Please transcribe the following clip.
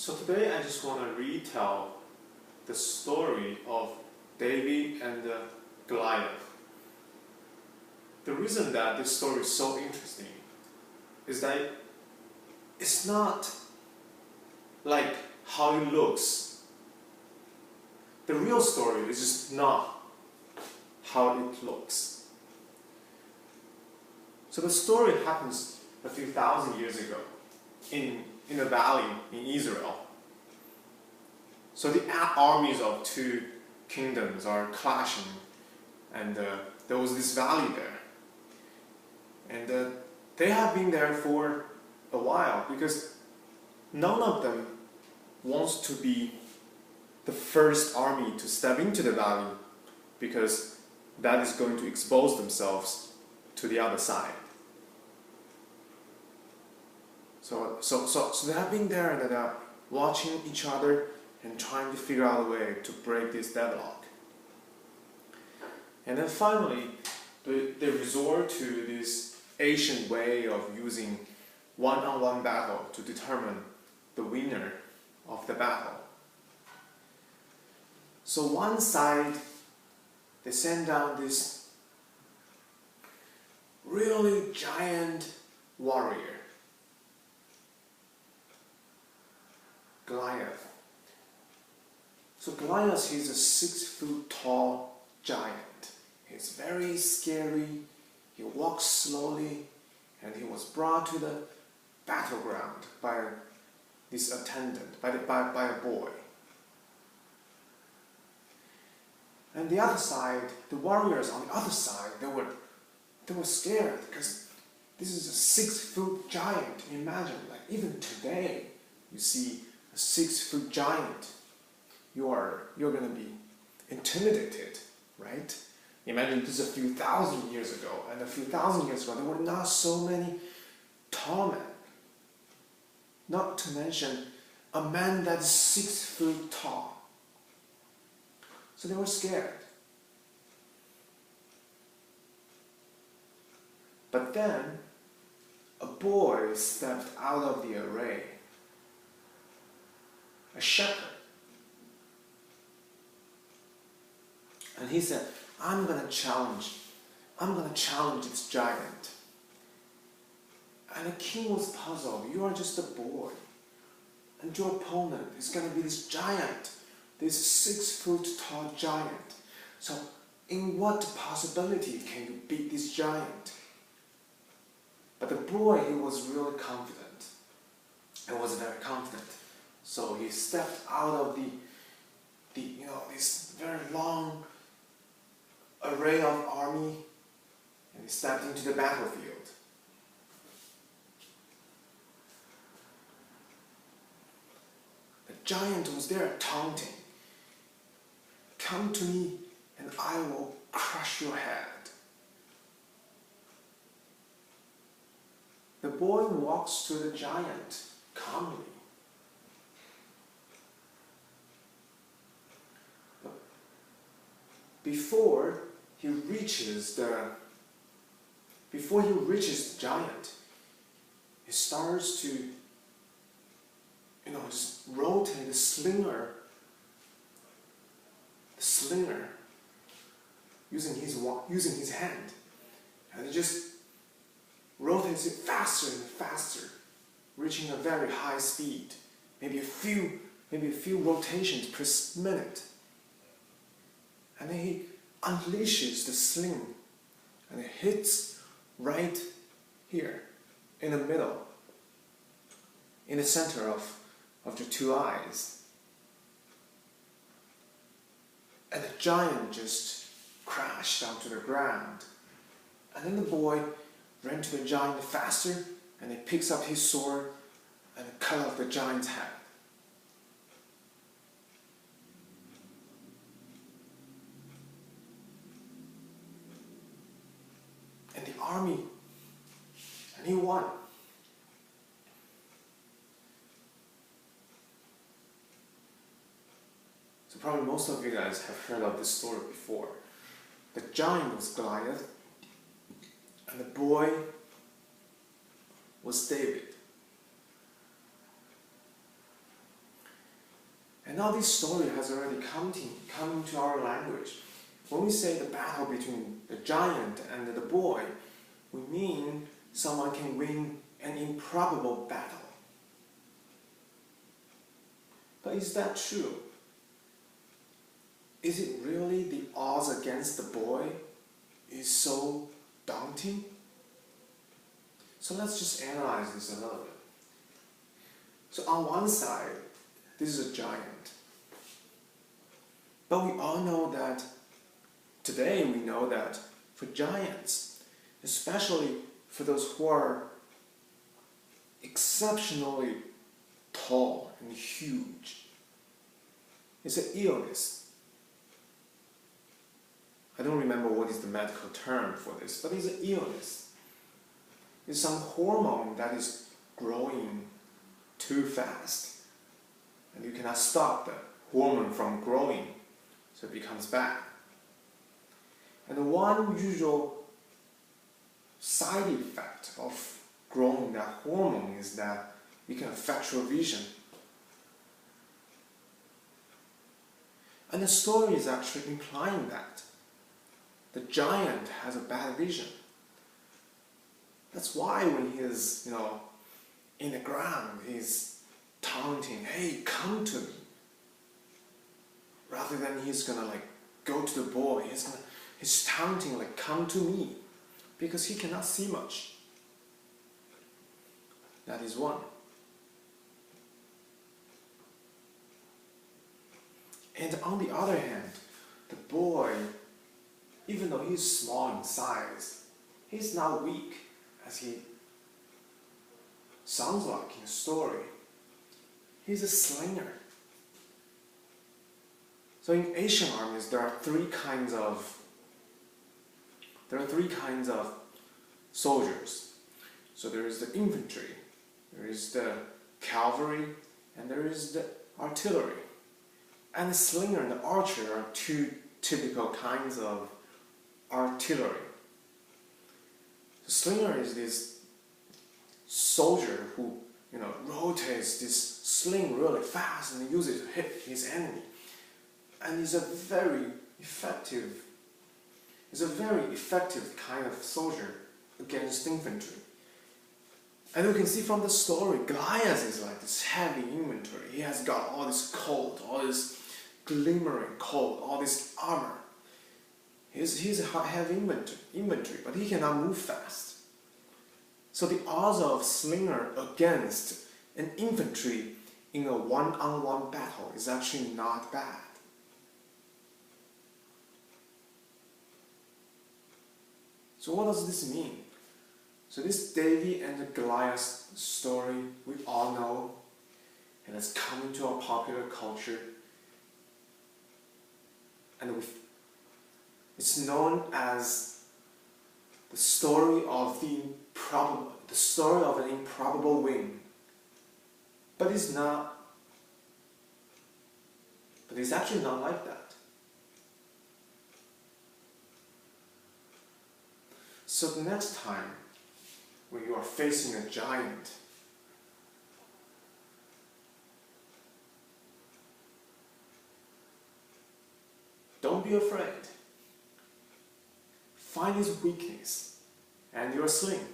So today I just want to retell the story of David and Goliath. The reason that this story is so interesting is that it's not like how it looks. The real story is just not how it looks. So the story happens a few thousand years ago in a valley in Israel. So the armies of two kingdoms are clashing, and there was this valley there. And they have been there for a while because none of them wants to be the first army to step into the valley, because that is going to expose themselves to the other side. So they have been there and they're watching each other and trying to figure out a way to break this deadlock. And then finally, they resort to this ancient way of using one-on-one battle to determine the winner of the battle. So one side, they send down this really giant warrior, Goliath. So Goliath, he's a 6-foot tall giant. He's very scary. He walks slowly, and he was brought to the battleground by this attendant, by a boy. And the other side, the warriors on the other side, they were scared because this is a 6-foot giant. Imagine, like even today, you see a 6-foot giant, you're going to be intimidated, right? Imagine this is a few thousand years ago, and a few thousand years ago there were not so many tall men. Not to mention a man that's 6 foot tall. So they were scared. But then a boy stepped out of the array. A shepherd. And he said, I'm going to challenge this giant. And the king was puzzled. You are just a boy. And your opponent is going to be this giant, this 6-foot tall giant. So in what possibility can you beat this giant? But the boy, he was really confident. He was very confident. So he stepped out of this very long array of army, and he stepped into the battlefield. The giant was there taunting. Come to me and I will crush your head. The boy walks to the giant calmly. But before he reaches the giant, he starts to just rotate the slinger using his hand, and he just rotates it faster and faster, reaching a very high speed, maybe a few rotations per minute. And then he unleashes the sling, and it hits right here in the middle, in the center of the two eyes. And the giant just crashed down to the ground. And then the boy ran to the giant faster, and he picks up his sword and cut off the giant's head. And the army, and he won. So probably most of you guys have heard of this story before. The giant was Goliath, and the boy was David. And now this story has already come into our language. When we say the battle between the giant and the boy, we mean someone can win an improbable battle. But is that true? Is it really the odds against the boy is so daunting? So let's just analyze this a little bit. So on one side, this is a giant. But we all know that, today we know that for giants, especially for those who are exceptionally tall and huge, it's an illness. I don't remember what is the medical term for this, but it's an illness. It's some hormone that is growing too fast, and you cannot stop the hormone from growing, so it becomes bad. And the one usual side effect of growing that hormone is that it can affect your vision. And the story is actually implying that the giant has a bad vision. That's why when he's, in the ground, he's taunting, "Hey, come to me." Rather than he's gonna go to the boy, he's taunting "Come to me," because he cannot see much. That is one. And on the other hand, the boy, even though he's small in size, he's not weak as he sounds like in the story. He's a slinger. So in Asian armies, there are three kinds of soldiers. So there is the infantry, there is the cavalry, and there is the artillery. And the slinger and the archer are two typical kinds of artillery. The slinger is this soldier who rotates this sling really fast and uses it to hit his enemy. And he's a very effective kind of soldier against infantry. And you can see from the story, Goliath is like this heavy infantry. He has got all this coat, all this glimmering coat, all this armor. He's a heavy infantry, but he cannot move fast. So the odds of slinger against an infantry in a one-on-one battle is actually not bad. So what does this mean? So this David and the Goliath story we all know, and it's come into our popular culture, and it's known as the story of an improbable win. But it's actually not like that. So the next time when you are facing a giant, don't be afraid. Find his weakness and your sling.